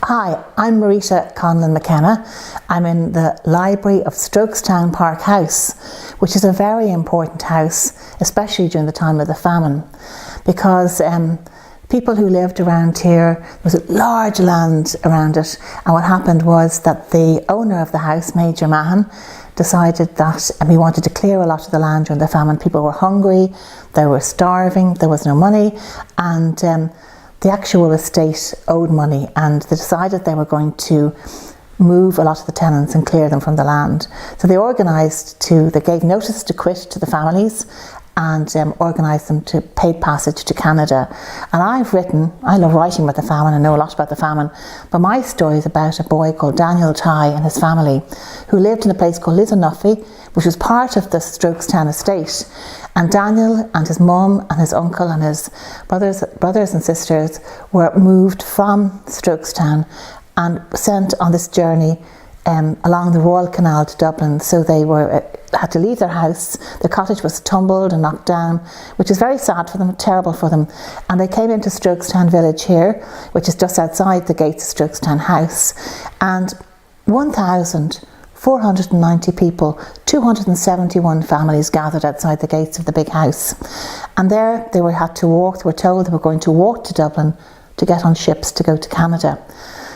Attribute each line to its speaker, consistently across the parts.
Speaker 1: Hi, I'm Marita Conlon McKenna. I'm in the library of Strokestown Park House, which is a very important house, especially during the time of the famine, because people who lived around here, there was large land around it, and what happened was that the owner of the house, Major Mahon, decided that he wanted to clear a lot of the land during the famine. People were hungry, they were starving, there was no money, and the actual estate owed money, and they decided they were going to move a lot of the tenants and clear them from the land. So they gave notice to quit to the families and organised them to paid passage to Canada. And I love writing about the famine, I know a lot about the famine, but my story is about a boy called Daniel Tighe and his family who lived in a place called Lisanoffy, which was part of the Strokestown estate. And Daniel and his mum and his uncle and his brothers and sisters were moved from Strokestown and sent on this journey along the Royal Canal to Dublin. So they had to leave their house. The cottage was tumbled and knocked down, which is very sad for them, terrible for them. And they came into Strokestown village here, which is just outside the gates of Strokestown House. And 1,490 people, 271 families gathered outside the gates of the big house. And there they were told they were going to walk to Dublin to get on ships to go to Canada.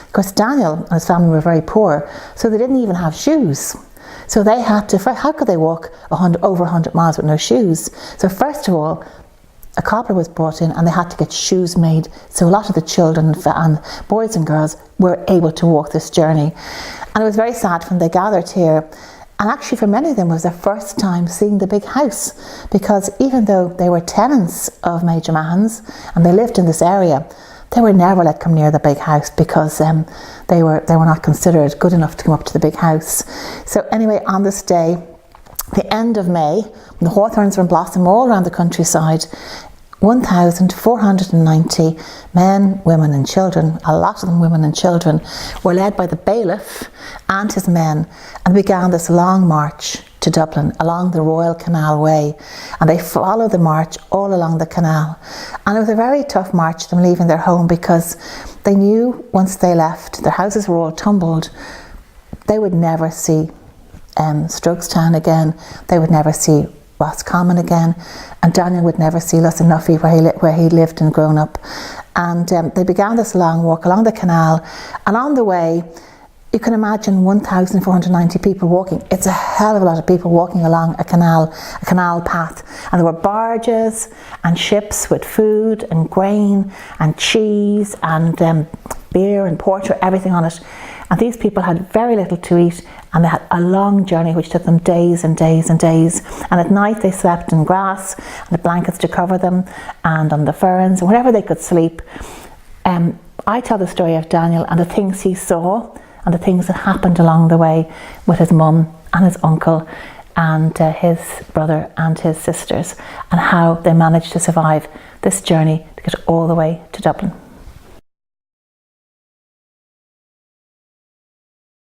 Speaker 1: Of course, Daniel and his family were very poor, so they didn't even have shoes. So they had to, how could they walk over 100 miles with no shoes? So first of all, a cobbler was brought in and they had to get shoes made. So a lot of the children and boys and girls were able to walk this journey. And it was very sad when they gathered here. And actually for many of them it was their first time seeing the big house, because even though they were tenants of Major Mahon's and they lived in this area, they were never let come near the big house because they were not considered good enough to come up to the big house. So anyway, on this day, the end of May, when the hawthorns were in blossom all around the countryside, 1,490 men, women and children, a lot of them women and children, were led by the bailiff and his men and began this long march to Dublin along the Royal Canal Way, and they followed the march all along the canal. And it was a very tough march, them leaving their home, because they knew once they left, their houses were all tumbled, they would never see Strokestown again, they would never see Roscommon again, and Daniel would never see Lisanoffy where he lived and grown up. And they began this long walk along the canal, and on the way you can imagine 1,490 people walking. It's a hell of a lot of people walking along a canal path. And there were barges and ships with food and grain and cheese and beer and porter, everything on it. And these people had very little to eat, and they had a long journey which took them days and days and days. And at night they slept in grass and the blankets to cover them and on the ferns and wherever they could sleep. I tell the story of Daniel and the things he saw and the things that happened along the way with his mum and his uncle and his brother and his sisters, and how they managed to survive this journey to get all the way to Dublin.